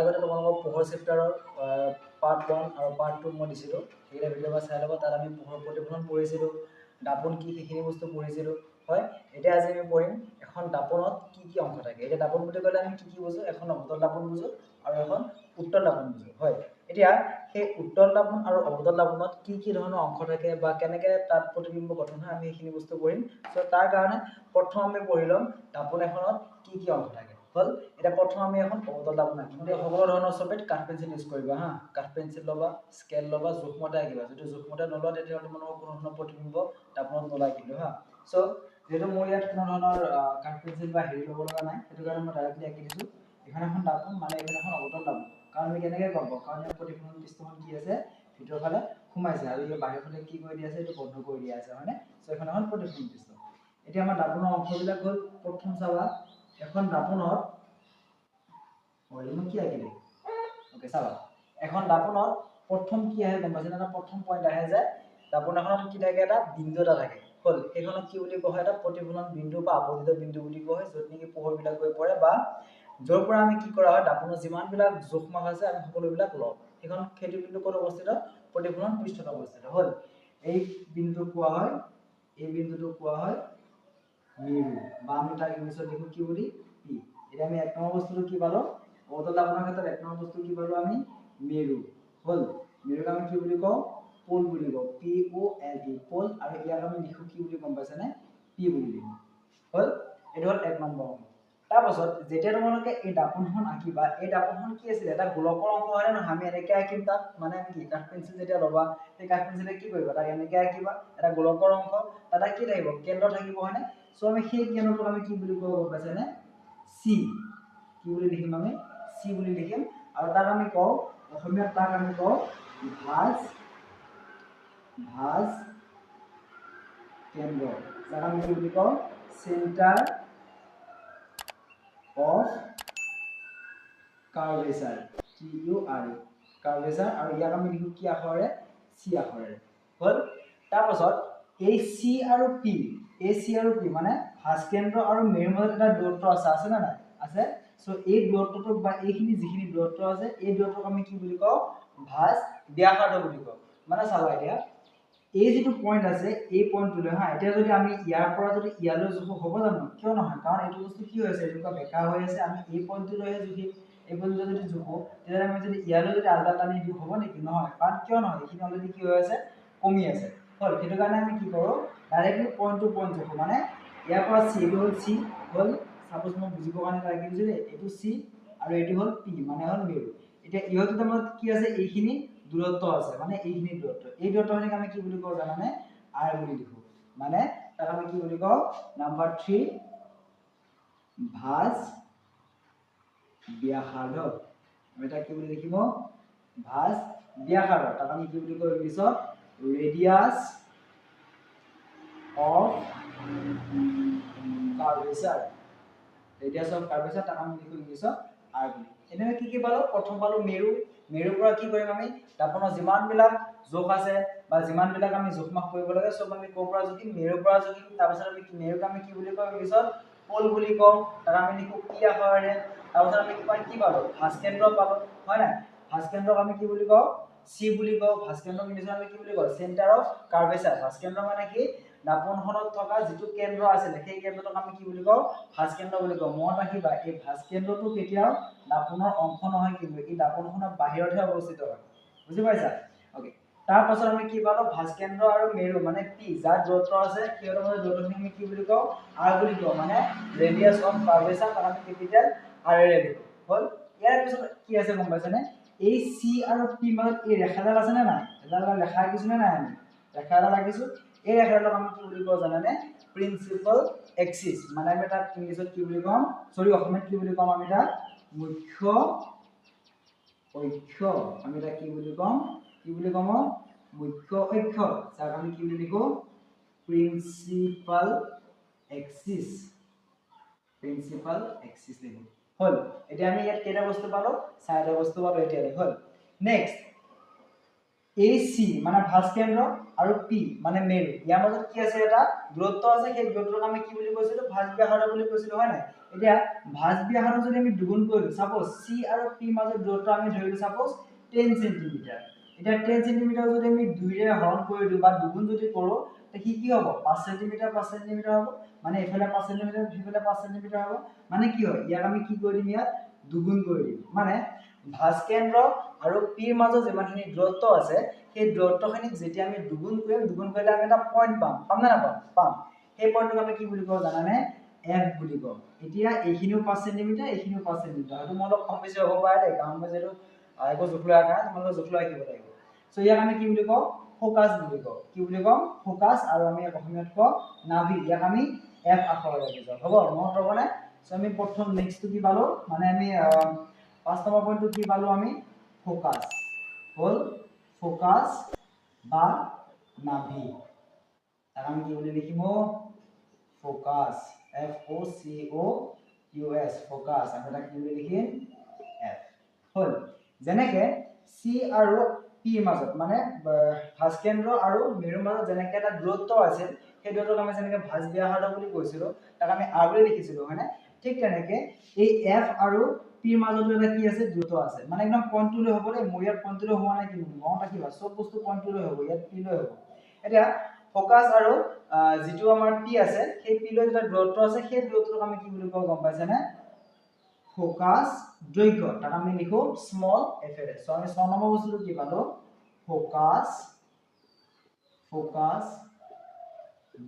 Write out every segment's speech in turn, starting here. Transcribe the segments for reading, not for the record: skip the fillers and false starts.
আগতে তোমালোকক পোহৰ চেপ্টাৰৰ পাৰ্ট 1 আৰু পাৰ্ট 2 মই দিছিলোঁ, সেইকেইটা ভিডিঅ' চাই ল'ব। তাত আমি পোহৰ প্ৰতিফলন পঢ়িছিলোঁ, দাপোন কি সেইখিনি বস্তু পঢ়িছিলোঁ, হয়। এতিয়া আজি আমি পঢ়িম এখন দাপোনত কি কি অংশ থাকে। এতিয়া দাপোন বুলি ক'লে আমি কি বুজো, এখন অৱতল দাপোন বুজো আৰু এখন উত্তল দাপোন বুজো, হয়। এতিয়া সেই উত্তল দাপোন আৰু অৱতল দাপোনত কি কি ধৰণৰ অংশ থাকে বা কেনেকৈ তাত প্ৰতিবিম্ব গঠন হয়, আমি সেইখিনি বস্তু পঢ়িম। চ' তাৰ কাৰণে প্ৰথম আমি পঢ়ি ল'ম দাপোন এখনত কি কি অংশ থাকে, হ'ল। এতিয়া প্ৰথম আমি এখন অৱতল দাপোন আঁকিম। গতিকে সকলো ধৰণৰ ছবিত কাঠ পেঞ্চিল ইউজ কৰিবা হা। কাঠ পেঞ্চিল ল'বা, স্কেল ল'বা, জোখমতে আঁকিবা। যদি জোখমতে নলোৱা তেতিয়াহ'লে তোমালোকৰ কোনো ধৰণৰ প্ৰতিবিম্ব দাপোনত নোলায় কিন্তু হা। চ' যিহেতু মোৰ ইয়াত কোনো ধৰণৰ কাঠ পেঞ্চিল বা হেৰি ল'ব লগা নাই, সেইটো কাৰণে মই ডাইৰেক্টলি আঁকি দিছোঁ। এখন এখন দাপোন মানে এখন এখন অৱতল দাপোন। কাৰণ আমি কেনেকৈ গম পাওঁ, কাৰণ ইয়াত প্ৰতিফলন পৃষ্ঠখন কি আছে, ভিতৰৰ ফালে সোমাইছে আৰু এই বাহিৰৰ ফালে কি কৰি দিয়া আছে, এইটো বন্ধ কৰি দিয়া আছে, হয়নে। চ' এখন এখন প্ৰতিফলন পৃষ্ঠ। এতিয়া আমাৰ দাপোনৰ অংশবিলাক হ'ল, প্ৰথম চাবা এখন দাপোনত কি আঁকিলে, ওকে চাবা এখন দাপোনত প্ৰথম কি আহে গম পাইছে না। প্ৰথম পইণ্ট আহে যে দাপোন এখনত কি থাকে, এটা বিন্দু এটা থাকে, হ'ল। সেইখনক কি বুলি কোৱা হয়, এটা প্ৰতিফলন বিন্দু বা আপতিত বিন্দু বুলি কোৱা হয়, য'ত নেকি পোহৰবিলাক গৈ পৰে বা য'ৰ পৰা আমি কি কৰা হয়, দাপোনৰ যিমানবিলাক জোখ মাখ আছে আমি সকলোবিলাক লওঁ। সেইখন সেইটো বিন্দু ক'ত অৱস্থিত, প্ৰতিফলন পৃষ্ঠত অৱস্থিত, হ'ল। এই বিন্দুটোক কোৱা হয়, এই বিন্দুটোক কোৱা হয় মেৰু, বা আমি তাক ইংলিছত লিখো কি বুলি, পি। এতিয়া আমি এক নম্বৰ বস্তুটো কি পালো, অৱতল দাপোনৰ ক্ষেত্ৰত এক নম্বৰ বস্তু কি পালো আমি, মেৰু, হ'ল। মেৰুক আমি কি বুলি কওঁ, পোল বুলি কওঁ, POLE, পোল। আৰু ইয়াক আমি লিখো কি বুলি গম পাইছানে, পি বুলি লিখো, হ'ল। এইটো হ'ল এক নম্বৰ অংশ। তাৰপাছত যেতিয়া তোমালোকে এই দাপোনখন আঁকিবা, এই দাপোনখন কি আছিলে, এটা গোলকৰ অংশ হয় নে নহয়। আমি এনেকৈ আঁকিম তাক, মানে কি কাঠ পেঞ্চিল যেতিয়া ল'বা, সেই কাঠ পেঞ্চিলে কি কৰিবা, তাক এনেকৈ আঁকিবা, এটা গোলকৰ অংশ, তাতে কি থাকিব, কেন্দ্ৰ থাকিব, হয়নে। চ' আমি সেই কেন্দ্ৰটোক আমি কি বুলি কওঁ গম পাইছানে, চি। কি বুলি লিখিম আমি, চি বুলি লিখিম। আৰু তাক আমি কওঁ, অসমীয়াত তাক আমি কওঁ ভাঁজ কেন্দ্ৰ। তাক আমি কি বুলি কওঁ, centre of curvature, CURE, curvature. আৰু ইয়াক আমি লিখো কি আখৰেৰে, চি আখৰেৰে, হ'ল। তাৰপাছত এই চি আৰু পি, এই চি আৰু পি মানে ভাঁজ কেন্দ্ৰ আৰু মেৰুৰ মাজত এটা দূৰত্ব আছে নে নাই, আছে। চ' এই দূৰত্বটোক বা এইখিনি যিখিনি দূৰত্ব আছে, এই দূৰত্বক আমি কি বুলি কওঁ, ভাঁজ ব্যাসাৰ্ধ বুলি কওঁ। মানে চাবা এতিয়া এই যিটো পইণ্ট আছে, এই পইণ্টটোলৈ হা, এতিয়া যদি আমি ইয়াৰ পৰা যদি ইয়ালৈ জোখো, হ'ব জানো, কিয় নহয়, কাৰণ এইটো বস্তু কি হৈ আছে, এনেকুৱা বেকা হৈ আছে। আমি এই পইণ্টটোলৈহে জুখিম, এই পইণ্টটো যদি জোখো, তেতিয়াহ'লে আমি যদি ইয়ালৈ যদি আলদা টানি দিওঁ, হ'ব নেকি, নহয়। কাৰণ কিয় নহয়, এইখিনি অলৰেডি কি হৈ আছে, কমি আছে, হ'ল। সেইটো কাৰণে আমি কি কৰোঁ, ডাইৰেক্টলি পইণ্ট টু পইণ্ট জোখো। মানে ইয়াৰ পৰা চি, এইটো হ'ল চি, হ'ল। সাপোজ মই বুজিবৰ কাৰণে ৰাখি দিছোঁ দেই, এইটো চি আৰু এইটো হ'ল পি, মানে হ'ল মেৰু। এতিয়া ইহঁত দুটাৰ মাজত কি আছে, এইখিনি দূৰত্ব আছে, মানে এইখিনি দূৰত্ব। এই দূৰত্বখিনিক আমি কি বুলি কওঁ জানানে, আৰ বুলি লিখো। মানে তাক আমি কি বুলি কওঁ, নাম্বাৰ 3 ভাঁজ ব্যাসাৰ্ধ। আমি তাক কি বুলি লিখিব, ভাঁজ ব্যাসাৰ্ধ। তাক আমি কি বুলি কওঁ ইংলিছত, radius of curvature, radius of curvature. তাক আমি লিখো ইংলিছত আৰ বুলি। এনেকৈ কি কি পালো, প্ৰথম পালো মেৰু। মেৰুৰ পৰা কি কৰিম আমি, দাপোনৰ যিমানবিলাক জোখ আছে বা যিমানবিলাক আমি জোখ মাখ কৰিব লাগে, চব আমি ক'ৰ পৰা জুখিম, মেৰুৰ পৰা জুখিম। তাৰপিছত আমি মেৰুক আমি কি বুলি কওঁ ইংলিছত, পোল বুলি কওঁ। তাক আমি লিখো পি আখৰেৰে। তাৰপিছত আমি কি পালো, ভাঁজ কেন্দ্ৰ পালো, হয় নাই। ভাঁজ কেন্দ্ৰক আমি কি বুলি কওঁ, চি বুলি কওঁ। ভাঁজ কেন্দ্ৰক ইংলিছত আমি কি বুলি কওঁ, চেণ্টাৰ অফ কাৰ্ভেচাৰ। ভাঁজ কেন্দ্ৰ মানে কি, দাপোনখনত থকা যিটো কেন্দ্ৰ আছিলে, সেই কেন্দ্ৰটোক আমি কি বুলি কওঁ, ভাঁজ কেন্দ্ৰ বুলি কওঁ। মনত ৰাখিবা, এই ভাঁজ কেন্দ্ৰটো কেতিয়াও দাপোনৰ অংশ নহয়, কিন্তু ই দাপোনখনৰ বাহিৰতহে অৱস্থিত হয়, বুজি পাইছা, অকে। তাৰপাছত আমি কি পালো, ভাঁজ কেন্দ্ৰ আৰু মেৰু মানে পি, যাৰ দূৰত্ব আছে, সিহঁতৰ মাজত দূৰত্বখিনি আমি কি বুলি কওঁ, আৰ বুলি কওঁ। মানে ৰেডিয়াছ অফ কাৰ্ভেচাৰ, তাক আমি কেপিটেল আৰেৰে লিখো, হ'ল। ইয়াৰ পিছত কি আছে গম পাইছানে, এই চি আৰু পি মাজত এই ৰেখাডাল আছে নে নাই, এডাল ৰেখা আঁকিছো নে নাই, আমি ৰেখা এডাল আঁকিছো। এই ৰেখাডালক আমি কি বুলি কওঁ জানানে, প্ৰিন্সিপাল এক্সিস। মানে আমি তাক ইংলিছত কি বুলি কম, সৰি অসমীয়াত কি বুলি কম, আমি তাক মুখ্য অক্ষ। আমি তাক কি বুলি কম, মুখ্য অক্ষ। যাক আমি কি বুলি লিখো, প্ৰিন্সিপাল এক্সিস, লিখো, হ'ল। এতিয়া আমি ইয়াত কেইটা বস্তু পালো, 4টা বস্তু পালো এতিয়া, হ'ল। নেক্সট AC মানে ভাঁজ কেন্দ্ৰ আৰু P মানে মেৰু ইয়াৰ মাজত কি আছে এটা দূৰত্ব আছে সেই দূৰত্বক আমি কি বুলি কৈছিলো ভাঁজ ব্যাসাৰ্ধ বুলি কৈছিলো হয় নাই এতিয়া ভাঁজ ব্যাসাৰ্ধ যদি আমি দুগুণ কৰিলো সাপোজ C আৰু P মাজত দূৰত্ব আমি ধৰিলো সাপোজ 10 সেন্টিমিটাৰ এতিয়া 10 সেন্টিমিটাৰ যদি আমি 2 ৰে হৰণ কৰি দিও বা দুগুণ যদি কৰো তে কি হ'ব 5 সেন্টিমিটাৰ হ'ব মানে এফালে 5 সেন্টিমিটাৰ সিফালে 5 সেন্টিমিটাৰ হ'ব মানে কি হয় ইয়াক আমি কি কৰি দিম ইয়াত দুগুণ কৰি দিম মানে ভাঁজ কেন্দ্ৰ আৰু P ৰ মাজত যিমানখিনি দূৰত্ব আছে সেই দূৰত্বখিনিক যেতিয়া আমি দুগুণ কৰিলে আমি এটা পইণ্ট পাম না পাম সেই পইণ্টটোক আমি কি বুলি কওঁ জানানে F বুলি কওঁ এতিয়া এইখিনিও 5 সেন্টিমিটাৰ এইখিনিও 5 সেন্টিমিটাৰ হয়তো মই অলপ কম বেছি হ'ব পাৰে দেই কাৰণ মই যেটো একো জোখ লোৱা কাৰণে তোমালোকে জোখ লোৱা শিকিব লাগিব সো ইয়াক আমি কি বুলি কওঁ ফোকাস বুলি কওঁ কি বুলি কওঁ ফোকাস আৰু আমি অসমীয়াত কওঁ নাভি ইয়াক আমি F আখৰ লাগি যাও হ'ব মনত ৰবনে সো আমি প্ৰথম নেক্সটটো কি পালো মানে আমি 5 নম্বৰ পইণ্টটো কি পালো আমি ফোকাস হল ফোকাস বা নাভি তাক আমি কি বুলি লিখিম ফোকাস FOCOUS ফোকাস আমি তাক কি বুলি লিখিম F হল যেনেকে C আৰু P মাজত মানে ভাঁজ কেন্দ্ৰ আৰু মেৰুৰ মাজত যেনেকে এটা দূৰত্ব আছিল সেই দূৰত্বক আমি যেনেকে ভাঁজ ব্যাসাৰ্ধ বুলি কৈছিলো তাক আমি R বুলি লিখিছিলো হয়নে ঠিক তেনেকে এই F আৰু P ৰ মাজত এটা কি আছে দূৰত্ব আছে মানে একদম পইণ্টটো লৈ হ'ব দেই মোৰ ইয়াত পইণ্টটো লৈ হোৱা নাই কি মনত ৰাখিবা সব বস্তু পইণ্টটো লৈ হ'ব ইয়াত P লৈ হ'ব এতিয়া ফোকাস আৰু যেটো আমাৰ P আছে সেই P লৈ যেটা দূৰত্ব আছে সেই দূৰত্বক আমি কি বুলি কওঁ গম পাইছা নে ফোকাস দৈৰ্ঘ্য তাক আমি লিখো স্মল f এ সো আমি 6 নম্বৰ বস্তুটো কি পালো ফোকাস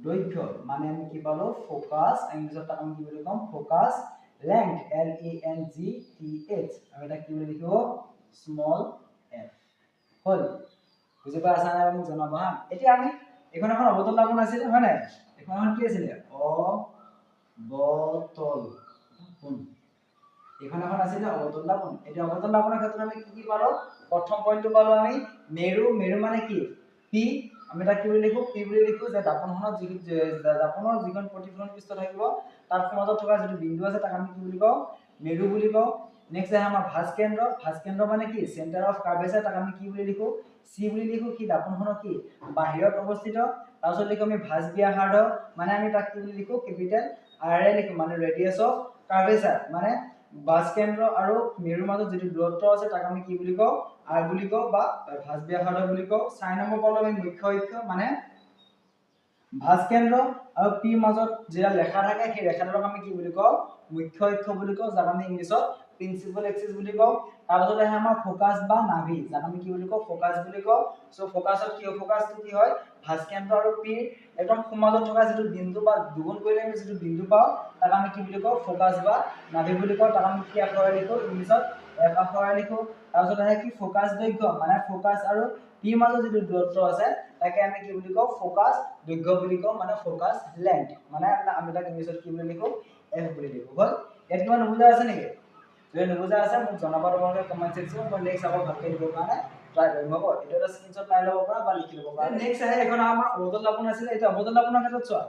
দৈৰ্ঘ্য মানে আমি কি পালো ফোকাস ইংলিশত তাক আমি কি বুলি কম ফোকাস length LENGTH আমি এটা কি বুলি লিখিব স্মল f হল বুজি পাইছা না মোক জনাবা এতিয়া আমি এখন অবতল লাবন আছিল হয় নাই এখন কি আছিল অবতল লাবন এখন আছিল অবতল লাবন এতিয়া অবতল লাবনৰ ক্ষেত্ৰত আমি কি পালো প্ৰথম পইণ্টটো পালো আমি মেৰু মানে কি P আমি তাক কি বুলি লিখো P বুলি লিখো যে দাপনখনত দাপনৰ যিখন প্ৰতিফলন পৃষ্ঠ থাকিব তাৰ সমাজত থকা যেটো বিন্দু আছে তাক আমি কি বুলি কওঁ মেৰু বুলি কওঁ নেক্সট আছে আমাৰ ভাঁজ কেন্দ্ৰ মানে কি সেন্টাৰ অফ কাৰ্ভেচাৰ তাক আমি কি বুলি লিখো C বুলি লিখো কি দাপনখনৰ কি বাহিৰত অৱস্থিত তাৰপিছত লিখো আমি ভাঁজ ব্যাসাৰ্ধ মানে আমি তাক কি বুলি লিখো ক্যাপিটেল R এ লিখো মানে ৰেডিয়াস অফ কাৰ্ভেচাৰ মানে ভাঁজ কেন্দ্ৰ আৰু মেৰুৰ মাজত যেটো দূৰত্ব আছে তাক আমি কি বুলি কওঁ R বুলি কওঁ বা ভাঁজ ব্যাসাৰ্ধ বুলি কওঁ 6 নম্বৰ পালো আমি মুখ্য অক্ষ মানে ভাঁজ কেন্দ্ৰ আৰু P মাজত যেটা ৰেখা থাকে সেই ৰেখাটোক আমি কি বুলি কওঁ মুখ্য অক্ষ বুলি কওঁ যাক আমি ইংলিশত প্ৰিন্সিপাল এক্সিস বুলি কওঁ তাৰপিছত আহে আমাৰ ফোকাস বা নাভি যাক আমি কি বুলি কওঁ ফোকাস বুলি কওঁ সো ফোকাসত কি ফোকাসটো কি হয় ভাঁজ কেন্দ্ৰ আৰু P একদম সমাজত থকা যেটো বিন্দু বা দুগুণ কৰিলে আমি যেটো বিন্দু পাওঁ তাক আমি কি বুলি কওঁ ফোকাস বা নাভি বুলি কওঁ তাক আমি কি আখৰে লিখো ইংলিশত F আখৰে লিখো তাৰপিছত আহে কি ফোকাস দৈৰ্ঘ্য মানে ফোকাস আৰু P মাজত যেটো দূৰত্ব আছে তাকে আমি কি বুলি কওঁ ফোকাস দৈৰ্ঘ্য বুলি কওঁ মানে ফোকাস লেন্থ মানে আমি তাক ইংলিশত কি বুলি লিখো F বুলি লিখো হল ইয়াত কিমান নুবুজা আছে নেকি যদি নুবুজা আছে মোক জনাবা তোমালোকে কমেন্ট সেকশনত মই নেক্সট আকৌ ভালকৈ দিব কাৰণে ট্ৰাই কৰিম হ'ব এটা এটা স্ক্ৰিনশ্বট পাই ল'ব পৰা বা লিখি ল'ব পৰা নেক্সট আহে এখন আমাৰ অবতল দাপন আছিল এটা অবতল দাপনৰ ক্ষেত্ৰত চোৱা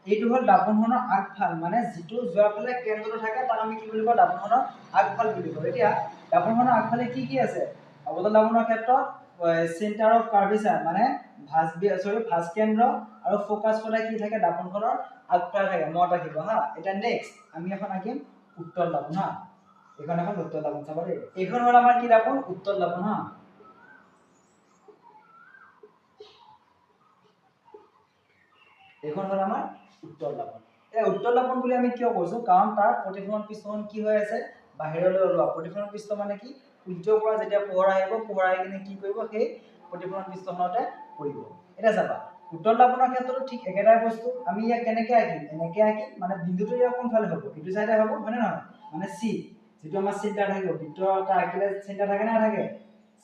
এইটো হল দাপনখনৰ আগফাল মানে যেটো যোৱাফালে কেন্দ্ৰটো থাকে তাক আমি কি বুলি কওঁ দাপনখনৰ আগফাল বুলি কওঁ এতিয়া দাপনখনৰ আগফালে কি আছে অবতল দাপনৰ ক্ষেত্ৰত সেন্টাৰ অফ কাৰ্ভেচাৰ মানে ভাঁজ কেন্দ্ৰ আৰু ফোকাস সদায় কি থাকে দাপনখনৰ আগফালে থাকে মনত ৰাখিব হা এটা নেক্সট আমি এখন আঁকিম উত্তল দাপন হা এখন উত্তল দাপন চাবা দেই এখন হল আমাৰ কি দাপন উত্তল দাপন হা এখন হল আমাৰ উত্তল দাপন এই উত্তল দাপন বুলি আমি কিয় কৈছো কাৰণ তাৰ প্ৰতিফলন পৃষ্ঠখন কি হৈ আছে বাহিৰলৈ ওলোৱা প্ৰতিফলন পৃষ্ঠ মানে কি সূৰ্যৰ পৰা যেতিয়া পোহৰ আহিব পোহৰ আহি কিনে কি কৰিব সেই প্ৰতিফলন পৃষ্ঠখনতে পৰিব এটা চাবা উত্তল দাপনৰ ক্ষেত্ৰতো ঠিক একেটাই বস্তু আমি ইয়াক কেনেকৈ আঁকিম এনেকৈ আঁকিম মানে বিন্দুটো ইয়াৰ কোনফালে হ'ব ইটো সাইডে হ'ব হয়নে নহয় মানে C যেটো আমাৰ সেন্টাৰ থাকিব বৃত্ত এটা আঁকিলে সেন্টাৰ থাকে না থাকে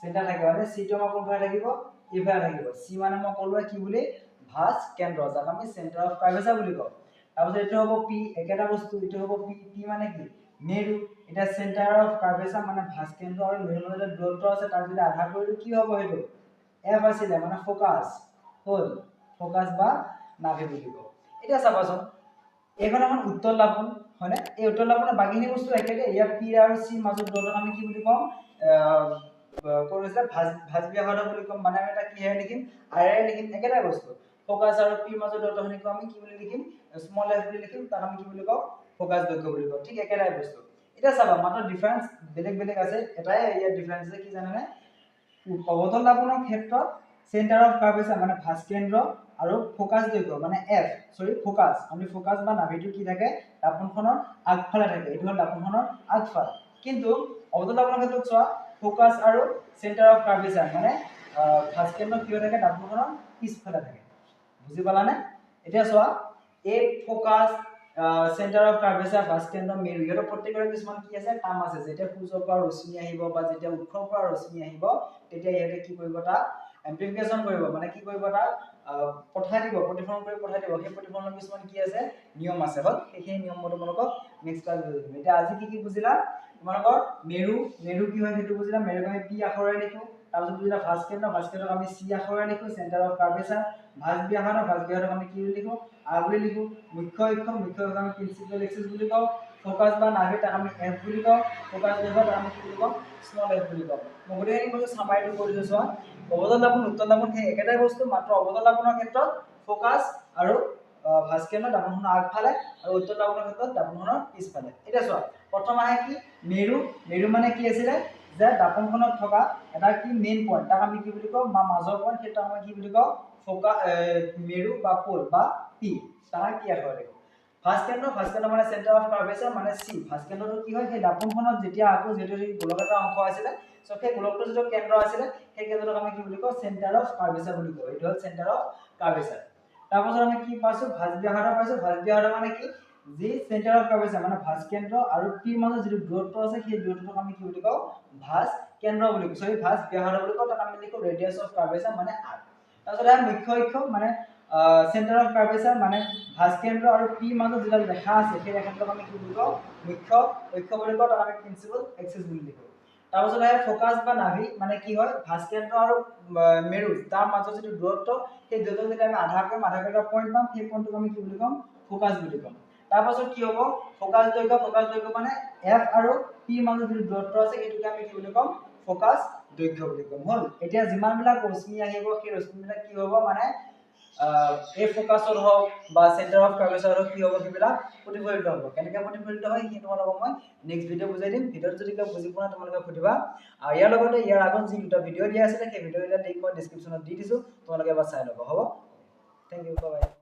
সেন্টাৰ থাকে মানে C টো আমাৰ কোনফালে থাকিব এইফালে থাকিব C মানে মই ক'লোৱে কি বুলি ভাঁজ কেন্দ্ৰ যাক আমি সেন্টাৰ অফ কাৰ্ভেচাৰ বুলি কওঁ তাৰপিছত এটো হ'ব P একেটা বস্তু এটো হ'ব P মানে কি মেৰু এটা সেন্টাৰ অফ কাৰ্ভেচাৰ মানে ভাঁজ কেন্দ্ৰ আৰু মেৰুৰ মাজত দূৰত্ব আছে তাৰ যদি আধা কৰিলে কি হ'ব হেতু F আছিলে মানে ফোকাস হল ফোকাস বা নাভি বুলি কওঁ এটা চাবাচোন এখন এখন উত্তল দাপন হয়নে এই উত্তল দাপনৰ বাকিখিনি বস্তু একেই ইয়াত P আৰু C মাজত দূৰত্বক আমি কি বুলি কওঁ কৰিছে ভাজ ব্যাহত বুলি কম মানে আমি এটা কিহে লিখিম আৰে লিখিম একেটাই বস্তু ফোকাস আৰু পি মাজৰ দূৰত্বখিনিক আমি কি বুলি লিখিম স্মল f বুলি লিখিম তাক আমি কি বুলি কওঁ ফোকাস দৈৰ্ঘ্য বুলি কওঁ ঠিক একেটাই বস্তু এটা চাবা মাত্ৰ ডিফাৰেন্স বেলেগ আছে এটাই ইয়াৰ ডিফাৰেন্স আছে কি জানানে অৱতল দাপনৰ ক্ষেত্ৰত সেন্টাৰ অফ কাৰ্ভেচাৰ মানে ভাঁজ কেন্দ্ৰ আৰু ফোকাস দৈৰ্ঘ্য মানে f ফোকাস আমি ফোকাস বা নাভিটো কি থাকে দাপনখনৰ আগফালে থাকে এইটো হ'ল দাপনখনৰ আগফাল কিন্তু অৱতল দাপনৰ ক্ষেত্ৰত চোৱা ফোকাস আৰু সেন্টাৰ অফ কাৰ্ভেচাৰ মানে ভাঁজ কেন্দ্ৰ কি থাকে দাপনখনৰ পিছফালে থাকে বুজি পালানে এতিয়া চোৱা এই ফোকাস সেন্টাৰ অফ কাৰ্ভেচাৰ ভাঁজ কেন্দ্ৰ মেৰু ইহঁতৰ প্ৰত্যেকৰে কিছুমান কি আছে কাম আছে যেতিয়া সূৰ্যৰ পৰা ৰশ্মি আহিব বা যেতিয়া উৎসৰ পৰা ৰশ্মি আহিব তেতিয়া ইহঁতে কি কৰিব তাক এম্প্লিফিকেশন কৰিব মানে কি কৰিব তাক পঠাই দিব প্ৰতিফলন কৰি পঠাই দিব সেই প্ৰতিফলনৰ কিছুমান কি আছে নিয়ম আছে হল সেই নিয়ম মতে তোমালোকক নেক্সট ক্লাস বুজাই এতিয়া আজি কি বুজিলা তোমালোকৰ মেৰু কি হয় সেইটো বুজিলা মেৰুক আমি পি আখৰেৰে লিখো তাৰপিছত বুজিলা ভাঁজ কেন্দ্ৰক আমি চি আখৰেৰে লিখো সেন্টাৰ অফ কাৰ্ভেচাৰ ভাঁজ ব্যাহতক আমি কি বুলি লিখো আৰ বুলি লিখো মুখ্য অক্ষ আমি প্ৰিন্সিপাল এক্সিস বুলি কওঁ ফোকাস বা নাভি তাক আমি এফ বুলি কওঁ ফোকাস দৈৰ্ঘ্য তাক আমি কি বুলি কওঁ স্মল এফ বুলি কওঁ মই গোটেইখিনি বস্তু সামাইটো কৰিছো চোৱা অৱতল দাপন উত্তল দাপন সেই একেটাই বস্তু মাত্ৰ অৱতল দাপনৰ ক্ষেত্ৰত ফোকাস আৰু ভাঁজ কেন্দ্ৰ দাপনখনৰ আগফালে আৰু উত্তল দাপনৰ ক্ষেত্ৰত দাপনখনৰ পিছফালে এতিয়া চোৱা প্ৰথম আহে কি মেৰু মানে কি আছিলে যে দাপনখনত থকা এটা কি মেইন পইণ্ট তাক আমি কি বুলি কওঁ বা মাজৰ পইণ্ট সেইটো আমি কি বুলি কওঁ ফোকাস মেৰু বা পোল বা পি তাক কি আখৰ লিখো ভাঁজ কেন্দ্ৰ মানে সেন্টাৰ অফ কাৰ্ভেচাৰ মানে সি ভাঁজ কেন্দ্ৰটো কি হয় সেই দাপনখনত যেতিয়া আকৌ যেটো গোলক এটা অংশ আছিলে সো সেই গোলকটো যেটো কেন্দ্ৰ আছিলে সেই কেন্দ্ৰটোক আমি কি বুলি কওঁ সেন্টাৰ অফ কাৰ্ভেচাৰ বুলি কওঁ এইটো হ'ল সেন্টাৰ অফ কাৰ্ভেচাৰ তাৰপাছত আমি কি পাইছো ভাঁজ ব্যাহত মানে কি যি সেন্টাৰ অফ কাৰ্ভেচাৰ মানে ভাঁজ কেন্দ্ৰ আৰু পিৰ মাজত যেটো দূৰত্ব আছে সেই দূৰত্বটোক আমি কি বুলি কওঁ ভাঁজ কেন্দ্ৰ বুলি কওঁ সৰি ভাঁজ ব্যাহত বুলি কওঁ তাক আমি লিখো ৰেডিয়াস অফ কাৰ্ভেচাৰ মানে r তাৰপিছত ইয়াৰ মুখ্য অক্ষ মানে সেন্টাৰ অফ কাৰ্ভেচাৰ মানে ভাঁজ কেন্দ্ৰ আৰু পি মাজত যেটা ৰেখা আছে সেই ৰেখাটোক আমি কি বুলি কওঁ মুখ্য অক্ষ বুলি কওঁ তাক আমি প্ৰিন্সিপাল এক্সিস বুলি লিখো তাৰপিছত আহে ফোকাস বা নাভি মানে কি হয় ভাঁজ কেন্দ্ৰ আৰু মেৰু তাৰ মাজত যেটো দূৰত্ব সেই দূৰত্ব যেতিয়া আমি আধা কৰিম এটা পইণ্ট পাম সেই পইণ্টটোক আমি কি বুলি কম ফোকাস বুলি কম তাৰপাছত কি হ'ব ফোকাস দৈৰ্ঘ্য মানে f আৰু p মাজত যেটো দূৰত্ব আছে সেইটোকে আমি কি বুলি কম ফোকাস দৈৰ্ঘ্য বুলি কম হল এতিয়া যিমান বিলাক ৰশ্মি আহিব সেই ৰশ্মিবিলাক কি হ'ব মানে এই ফোকাসৰ হওক বা সেন্টাৰ অফ কাৰ্ভেচাৰ হওক কি হ'ব সেইবিলাক প্ৰতিফলিত হ'ব কেনেকৈ প্ৰতিফলিত হয় সেই তোমালোকক মই নেক্সট ভিডিও বুজাই দিম ভিডিওটো যদি কিবা বুজি পোৱা তোমালোকে সুধিবা আৰু ইয়াৰ লগতে ইয়াৰ আগত যি দুটা ভিডিও দিয়া আছে সেই ভিডিও দুটা লিংক মই ডেসক্ৰিপচনত দি দিছো তোমালোকে এবাৰ চাই ল'ব হ'ব থ্যাংক ইউ বাই